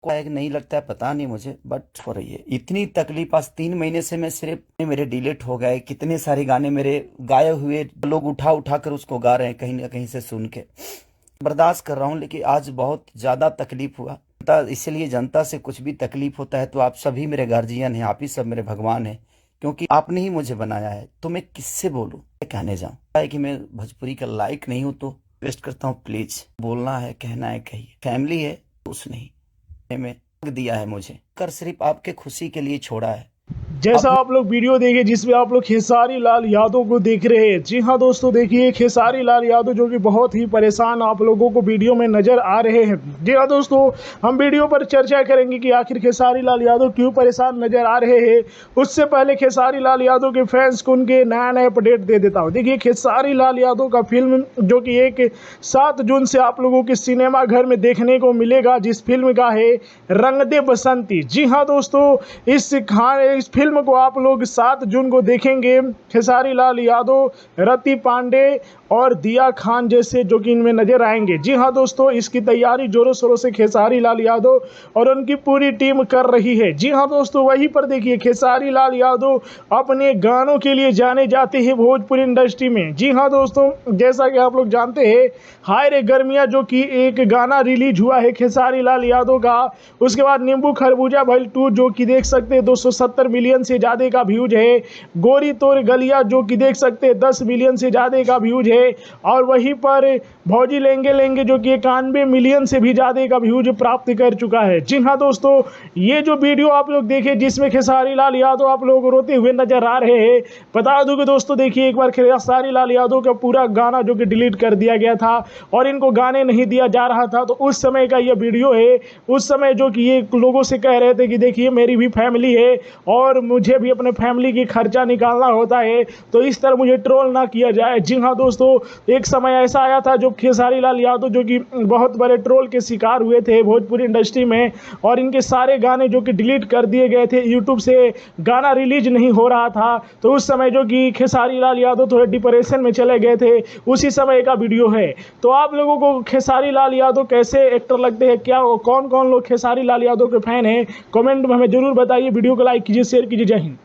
नहीं लगता है, पता नहीं मुझे, बट हो रही है इतनी तकलीफ। आज 3 महीने से मैं सिर्फ मेरे डिलीट हो गए, कितने सारे गाने मेरे गाए हुए लोग उठा उठा कर उसको गा रहे हैं कहीं ना कहीं से सुन के। बर्दाश्त कर रहा हूँ, लेकिन आज बहुत ज्यादा तकलीफ हुआ। इसलिए जनता से कुछ भी तकलीफ होता है तो आप सभी मेरे गार्जियन हैं, आप ही सब मेरे भगवान हैं, क्योंकि आपने ही मुझे बनाया है। तो मैं किससे बोलूं, मैं कहने जाऊं है कि मैं भोजपुरी का लायक नहीं हूं, तो रिक्वेस्ट करता हूं प्लीज, बोलना है कहना है कहिए। फैमिली है उस नहीं में दिया है मुझे, कर सिर्फ आपके खुशी के लिए छोड़ा है। जैसा आप लोग वीडियो देखे जिसमें आप लोग खेसारी लाल यादव को देख रहे हैं। जी हाँ दोस्तों, देखिए खेसारी लाल यादव जो कि बहुत ही परेशान आप लोगों को वीडियो में नजर आ रहे हैं। जी हाँ दोस्तों, हम वीडियो पर चर्चा करेंगे कि आखिर खेसारी लाल यादव क्यों परेशान नजर आ रहे हैं। उससे पहले खेसारी लाल यादव के फैंस को उनके नया नया अपडेट दे देता हूँ। देखिए खेसारी लाल यादव का फिल्म जो कि 7 जून से आप लोगों के सिनेमा घर में देखने को मिलेगा, जिस फिल्म का है रंग दे बसंती। जी हाँ दोस्तों, इस फिल्म को आप लोग 7 जून को देखेंगे। खेसारी लाल यादव, रति पांडे और दिया खान जैसे जो कि इनमें नजर आएंगे। जी हाँ दोस्तों, इसकी तैयारी जोरों शोरों से खेसारी लाल यादव और उनकी पूरी टीम कर रही है। जी हाँ दोस्तों, वहीं पर देखिए खेसारी लाल यादव अपने गानों के लिए जाने जाते हैं भोजपुरी इंडस्ट्री में। जी हाँ दोस्तों, जैसा कि आप लोग जानते हैं, हाय रे गर्मिया जो कि एक गाना रिलीज हुआ है खेसारी लाल यादव का। उसके बाद नींबू खरबूजा भइल 2 जो कि देख सकते हैं 270 मिलियन से ज़्यादा का व्यूज है। गोरी तोर गलिया जो कि देख सकते हैं 10 मिलियन से ज़्यादा का व्यूज है। और वहीं पर भौजी लेंगे लेंगे जो कि 91 मिलियन से भी ज़्यादा का व्यूज प्राप्त कर चुका है। जी हाँ दोस्तों, ये जो वीडियो आप लोग देखे जिसमें खेसारी लाल यादव आप लोग रोते हुए नजर आ रहे हैं, बता दूं कि दोस्तों देखिए एक बार खेसारी लाल यादव का पूरा गाना जो कि डिलीट कर दिया गया था और इनको गाने नहीं दिया जा रहा था, तो उस समय का ये वीडियो है। उस समय जो कि ये लोगों से कह रहे थे कि देखिए मेरी भी फैमिली है और मुझे भी अपने फैमिली की खर्चा निकालना होता है, तो इस तरह मुझे ट्रोल ना किया जाए। जी हाँ दोस्तों, एक समय ऐसा आया था जो खेसारी लाल यादव जो कि बहुत बड़े ट्रोल के शिकार हुए थे भोजपुरी इंडस्ट्री में, और इनके सारे गाने जो कि डिलीट कर दिए गए थे, यूट्यूब से गाना रिलीज नहीं हो रहा था। तो उस समय जो कि खेसारी लाल यादव थोड़े डिप्रेशन में चले गए थे, उसी समय का वीडियो है। तो आप लोगों को खेसारी लाल यादव कैसे एक्टर लगते हैं, क्या कौन कौन लोग खेसारी लाल यादव के फैन हैं, कमेंट में हमें जरूर बताइए। वीडियो को लाइक कीजिए, शेयर कीजिए। जय हिंद।